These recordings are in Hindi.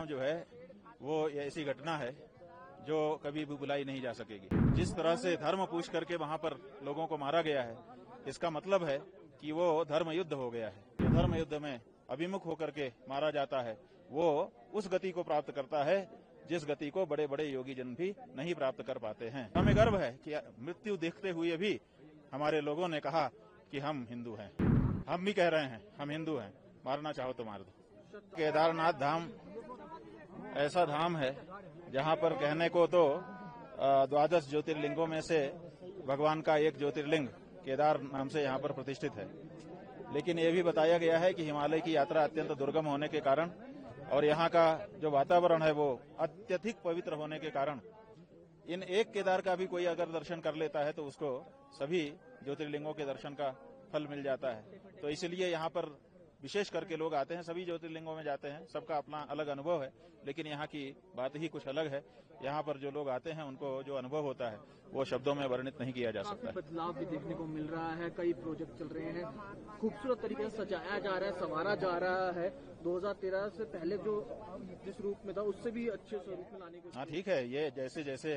पहलगाम जो है वो ऐसी घटना है जो कभी भी भुलाई नहीं जा सकेगी। जिस तरह से धर्म पूछ करके वहां पर लोगों को मारा गया है, इसका मतलब है कि वो धर्म युद्ध हो गया है। जो धर्म युद्ध में अभिमुख होकर के मारा जाता है वो उस गति को प्राप्त करता है जिस गति को बड़े बड़े योगी जन भी नहीं प्राप्त कर पाते हैं। हमें गर्व है कि मृत्यु देखते हुए भी हमारे लोगों ने कहा कि हम हिंदू हैं। हम भी कह रहे हैं हम हिंदू हैं, मारना चाहो तो मार दो। केदारनाथ धाम ऐसा धाम है जहां पर कहने को तो 12 ज्योतिर्लिंगों में से भगवान का एक ज्योतिर्लिंग केदार नाम से यहाँ पर प्रतिष्ठित है। लेकिन ये भी बताया गया है कि हिमालय की यात्रा अत्यंत दुर्गम होने के कारण और यहाँ का जो वातावरण है वो अत्यधिक पवित्र होने के कारण इन एक केदार का भी कोई अगर दर्शन कर लेता है तो उसको सभी ज्योतिर्लिंगों के दर्शन का फल मिल जाता है। तो इसलिए यहाँ पर विशेष करके लोग आते हैं, सभी ज्योतिर्लिंगों में जाते हैं, सबका अपना अलग अनुभव है, लेकिन यहाँ की बात ही कुछ अलग है। यहाँ पर जो लोग आते हैं उनको जो अनुभव होता है वो शब्दों में वर्णित नहीं किया जा सकता। बदलाव भी देखने को मिल रहा है, कई प्रोजेक्ट चल रहे हैं, खूबसूरत तरीके से सजाया जा रहा है, संवारा जा रहा है। 2013 से पहले जो जिस रूप में था उससे भी अच्छे स्वरूप में लाने की। हाँ ठीक है, ये जैसे जैसे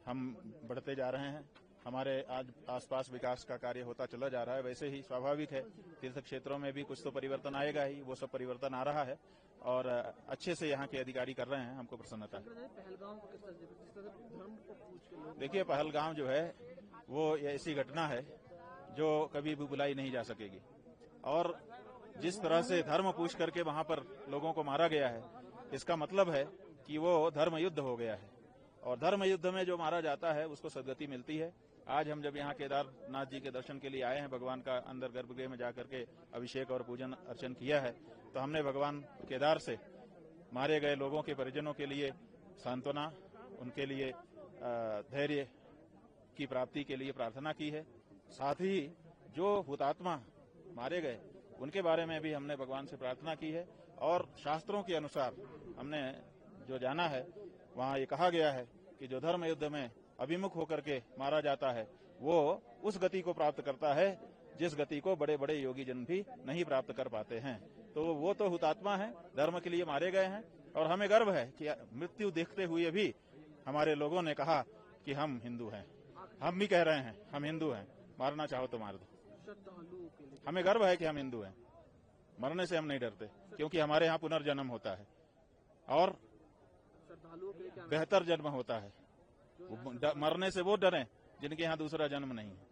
हम बढ़ते जा रहे हैं, हमारे आज आसपास विकास का कार्य होता चला जा रहा है, वैसे ही स्वाभाविक है तीर्थ क्षेत्रों में भी कुछ तो परिवर्तन आएगा ही। वो सब परिवर्तन आ रहा है और अच्छे से यहाँ के अधिकारी कर रहे हैं, हमको प्रसन्नता है। पहलगाम को किस तरह से धर्म को पूछ के देखिए, पहलगाम जो है वो ऐसी घटना है जो कभी भी भुलाई नहीं जा सकेगी। और जिस तरह से धर्म पूछ करके वहां पर लोगों को मारा गया है, इसका मतलब है कि वो धर्म युद्ध हो गया है। और धर्म युद्ध में जो मारा जाता है उसको सदगति मिलती है। आज हम जब यहाँ केदारनाथ जी के दर्शन के लिए आए हैं, भगवान का अंदर गर्भगृह में जाकर के अभिषेक और पूजन अर्चन किया है, तो हमने भगवान केदार से मारे गए लोगों के परिजनों के लिए सांत्वना, उनके लिए धैर्य की प्राप्ति के लिए प्रार्थना की है। साथ ही जो हुतात्मा मारे गए उनके बारे में भी हमने भगवान से प्रार्थना की है। और शास्त्रों के अनुसार हमने जो जाना है वहाँ ये कहा गया है कि जो धर्म युद्ध में अभिमुख होकर के मारा जाता है वो उस गति को प्राप्त करता है जिस गति को बड़े बड़े योगी जन भी नहीं प्राप्त कर पाते हैं। तो वो तो हुतात्मा है, धर्म के लिए मारे गए हैं और हमें गर्व है कि मृत्यु देखते हुए भी हमारे लोगों ने कहा कि हम हिंदू हैं। हम भी कह रहे हैं हम हिंदू हैं, मारना चाहो तो मार दो। हमें गर्व है कि हम हिंदू हैं, मरने से हम नहीं डरते, क्योंकि हमारे यहाँ पुनर्जन्म होता है और बेहतर जन्म होता है। मरने से वो डरें जिनके यहाँ दूसरा जन्म नहीं है।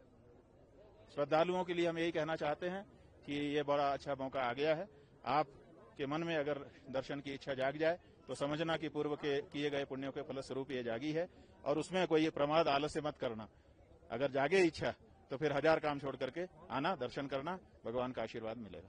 श्रद्धालुओं के लिए हम यही कहना चाहते हैं कि ये बड़ा अच्छा मौका आ गया है। आपके मन में अगर दर्शन की इच्छा जाग जाए तो समझना कि पूर्व के किए गए पुण्यों के फलस्वरूप ये जागी है और उसमें कोई प्रमाद आलस्य मत करना। अगर जागे इच्छा तो फिर 1000 काम छोड़ करके आना, दर्शन करना, भगवान का आशीर्वाद मिलेगा।